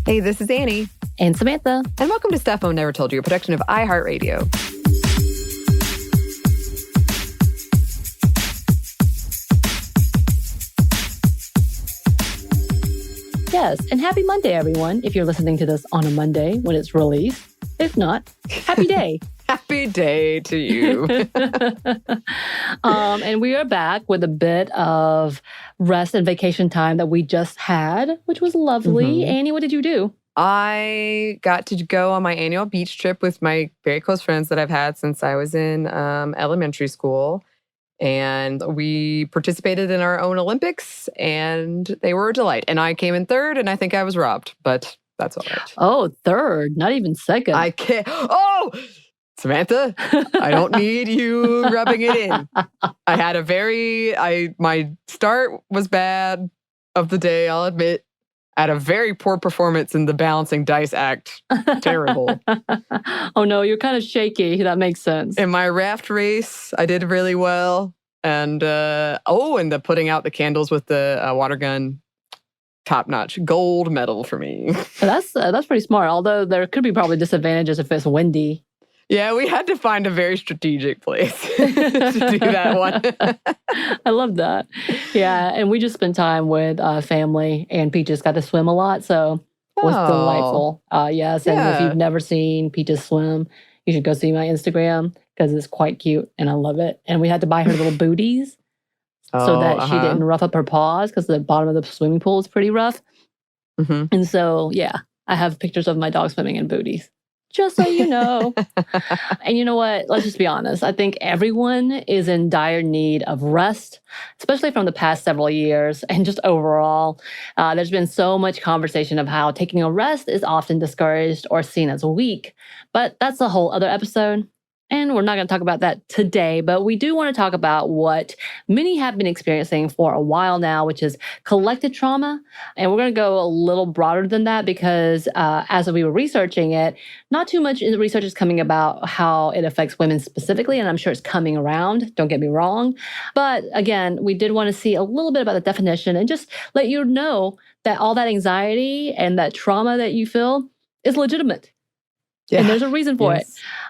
Hey, this is Anney. And Samantha. And welcome to Stuff Mom Never Told You, a production of iHeartRadio. Yes, and happy Monday, everyone, if you're listening to this on a Monday when it's released. If not, happy day. Happy day to you. And we are back with a bit of rest and vacation time that we just had, which was lovely. Anney, what did you do? I got to go on my annual beach trip with my very close friends that I've had since I was in elementary school. And we participated in our own Olympics, and they were a delight. And I came in third, and I think I was robbed, but that's all right. Oh, third, not even second. I can't. Oh, Samantha, I don't need you rubbing it in. I had my start was bad of the day, I'll admit. I had a very poor performance in the balancing dice act. Terrible. Oh no, you're kind of shaky. That makes sense. In my raft race, I did really well. And and the putting out the candles with the water gun, top-notch gold medal for me. That's pretty smart, although there could be probably disadvantages if it's windy. Yeah, we had to find a very strategic place to do that one. I love that. Yeah, and we just spent time with family, and Peaches got to swim a lot, so it was delightful. Yes, and if you've never seen Peaches swim, you should go see my Instagram because it's quite cute, and I love it. And we had to buy her little booties so that she didn't rough up her paws because the bottom of the swimming pool is pretty rough. And so, yeah, I have pictures of my dog swimming in booties. Just so you know. And you know what? Let's just be honest. I think everyone is in dire need of rest, especially from the past several years. And just overall, there's been so much conversation of how taking a rest is often discouraged or seen as weak. But that's a whole other episode. And we're not going to talk about that today, but we do want to talk about what many have been experiencing for a while now, which is collective trauma. And we're going to go a little broader than that because as we were researching it, not too much research is coming about how it affects women specifically, and I'm sure it's coming around, don't get me wrong. But again, we did want to see a little bit about the definition and just let you know that all that anxiety and that trauma that you feel is legitimate. Yeah. And there's a reason for it.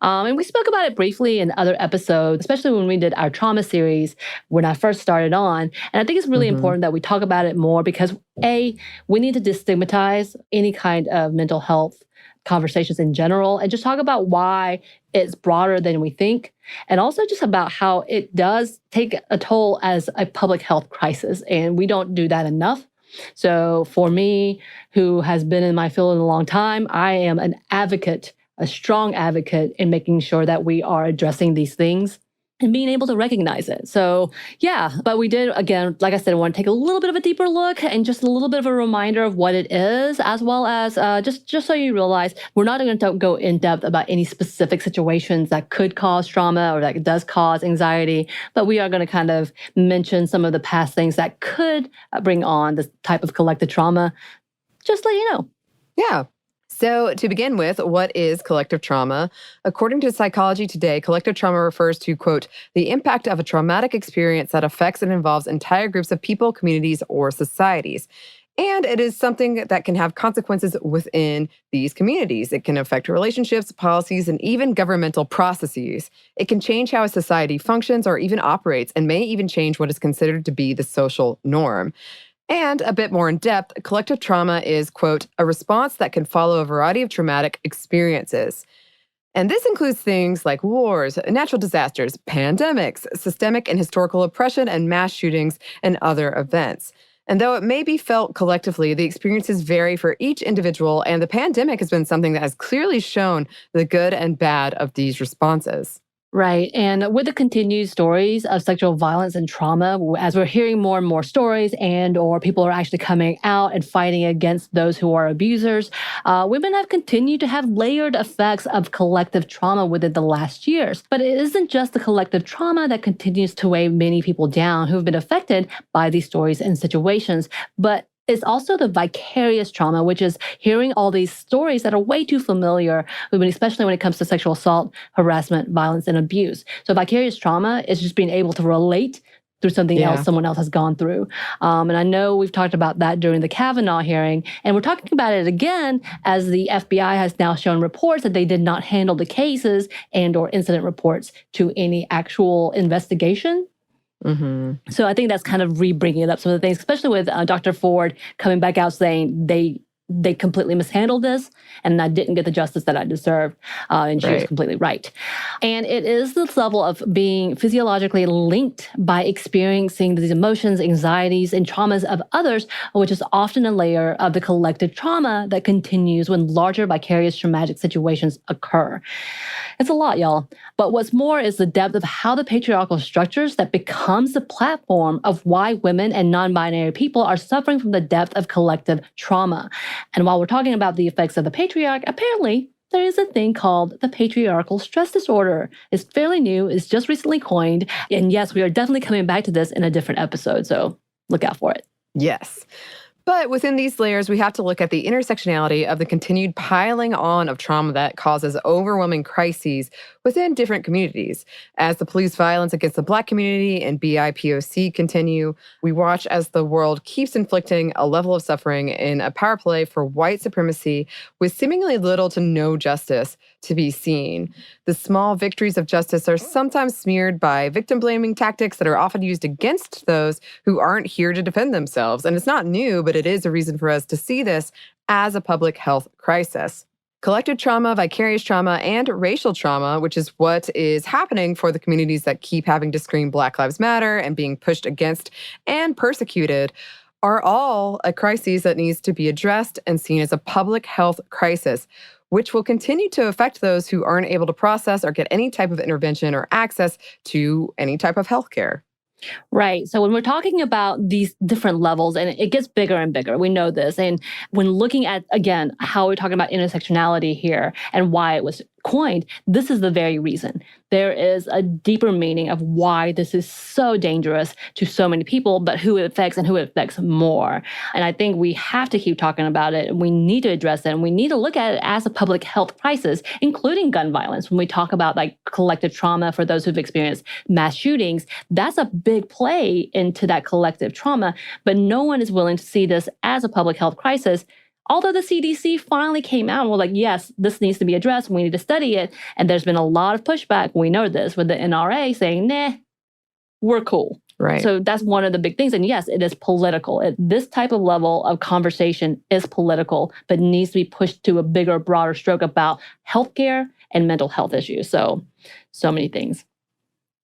And we spoke about it briefly in other episodes, especially when we did our trauma series when I first started on. And I think it's really important that we talk about it more because, A, we need to destigmatize any kind of mental health conversations in general and just talk about why it's broader than we think. And also just about how it does take a toll as a public health crisis. And we don't do that enough. So for me, who has been in my field in a long time, I am an advocate, a strong advocate in making sure that we are addressing these things and being able to recognize it. So yeah, but we did, again, like I said, I want to take a little bit of a deeper look and just a little bit of a reminder of what it is, as well as just so you realize, we're not going to go in depth about any specific situations that could cause trauma or that does cause anxiety, but we are going to kind of mention some of the past things that could bring on this type of collective trauma. Just let you know. Yeah. So to begin with, what is collective trauma? According to Psychology Today, collective trauma refers to, quote, the impact of a traumatic experience that affects and involves entire groups of people, communities, or societies. And it is something that can have consequences within these communities. It can affect relationships, policies, and even governmental processes. It can change how a society functions or even operates, and may even change what is considered to be the social norm. And a bit more in depth, collective trauma is, quote, a response that can follow a variety of traumatic experiences. And this includes things like wars, natural disasters, pandemics, systemic and historical oppression, and mass shootings and other events. And though it may be felt collectively, the experiences vary for each individual, and the pandemic has been something that has clearly shown the good and bad of these responses. Right. And with the continued stories of sexual violence and trauma, as we're hearing more and more stories or people are actually coming out and fighting against those who are abusers, women have continued to have layered effects of collective trauma within the last years. But it isn't just the collective trauma that continues to weigh many people down who have been affected by these stories and situations, but it's also the vicarious trauma, which is hearing all these stories that are way too familiar, especially when it comes to sexual assault, harassment, violence, and abuse. So vicarious trauma is just being able to relate through something else someone else has gone through. And I know we've talked about that during the Kavanaugh hearing, and we're talking about it again as the FBI has now shown reports that they did not handle the cases and or incident reports to any actual investigation. So I think that's kind of re-bringing it up some of the things, especially with Dr. Ford coming back out saying they completely mishandled this and I didn't get the justice that I deserved. And she was completely right. And it is this level of being physiologically linked by experiencing these emotions, anxieties, and traumas of others, which is often a layer of the collective trauma that continues when larger vicarious traumatic situations occur. It's a lot, y'all. But what's more is the depth of how the patriarchal structures that becomes the platform of why women and non-binary people are suffering from the depth of collective trauma. And while we're talking about the effects of the patriarch, apparently there is a thing called the patriarchal stress disorder. It's fairly new. It's just recently coined. And yes, we are definitely coming back to this in a different episode. So look out for it. Yes. But within these layers, we have to look at the intersectionality of the continued piling on of trauma that causes overwhelming crises within different communities. As the police violence against the Black community and BIPOC continue, we watch as the world keeps inflicting a level of suffering in a power play for white supremacy with seemingly little to no justice to be seen. The small victories of justice are sometimes smeared by victim-blaming tactics that are often used against those who aren't here to defend themselves. And it's not new, but it is a reason for us to see this as a public health crisis. Collective trauma, vicarious trauma, and racial trauma, which is what is happening for the communities that keep having to scream Black Lives Matter and being pushed against and persecuted, are all a crisis that needs to be addressed and seen as a public health crisis, which will continue to affect those who aren't able to process or get any type of intervention or access to any type of healthcare. Right. So when we're talking about these different levels, and it gets bigger and bigger, we know this. And when looking at, again, how we're talking about intersectionality here and why it was coined, this is the very reason. There is a deeper meaning of why this is so dangerous to so many people, but who it affects and who it affects more. And I think we have to keep talking about it, and we need to address it, and we need to look at it as a public health crisis, including gun violence. When we talk about like collective trauma for those who've experienced mass shootings, that's a big play into that collective trauma, but no one is willing to see this as a public health crisis. Although the CDC finally came out and was like, yes, this needs to be addressed. We need to study it. And there's been a lot of pushback. We know this with the NRA saying, nah, we're cool. Right. So that's one of the big things. And yes, it is political. This type of level of conversation is political, but needs to be pushed to a bigger, broader stroke about healthcare and mental health issues. So many things.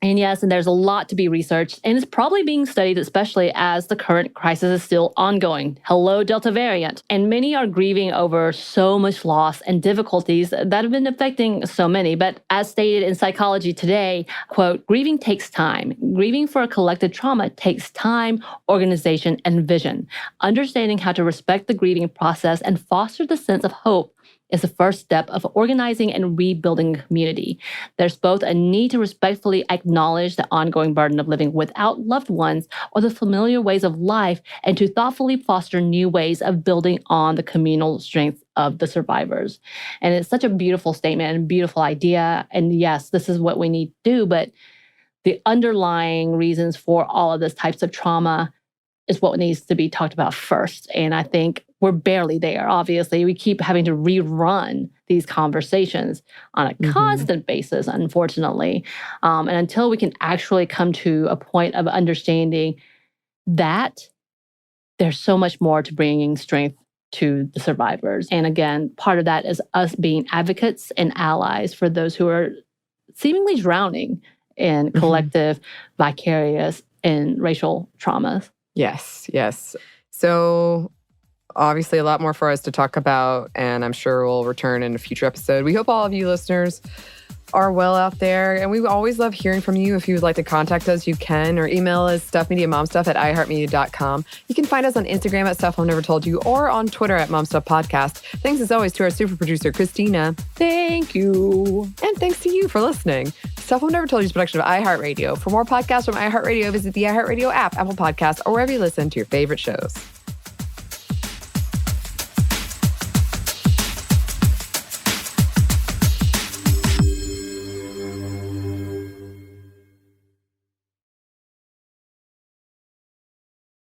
And yes, and there's a lot to be researched, and it's probably being studied, especially as the current crisis is still ongoing. Hello, Delta variant. And many are grieving over so much loss and difficulties that have been affecting so many. But as stated in Psychology Today, quote, grieving takes time. Grieving for a collective trauma takes time, organization, and vision. Understanding how to respect the grieving process and foster the sense of hope is the first step of organizing and rebuilding a community. There's both a need to respectfully acknowledge the ongoing burden of living without loved ones or the familiar ways of life, and to thoughtfully foster new ways of building on the communal strength of the survivors. And it's such a beautiful statement and beautiful idea. And yes, this is what we need to do, but the underlying reasons for all of these types of trauma is what needs to be talked about first. And I think we're barely there. Obviously, we keep having to rerun these conversations on a constant basis, unfortunately. And until we can actually come to a point of understanding that there's so much more to bringing strength to the survivors. And again, part of that is us being advocates and allies for those who are seemingly drowning in collective, vicarious, and racial traumas. Yes, yes. So obviously a lot more for us to talk about, and I'm sure we'll return in a future episode. We hope all of you listeners are well out there, and we always love hearing from you. If you would like to contact us, you can, or email us stuffmediamomstuff@iheartmedia.com. You can find us on Instagram at Stuff I've Never Told You, or on Twitter at momstuffpodcast. Thanks as always to our super producer, Christina. Thank you. And thanks to you for listening. Stuff I've Never Told You is a production of iHeartRadio. For more podcasts from iHeartRadio, visit the iHeartRadio app, Apple Podcasts, or wherever you listen to your favorite shows.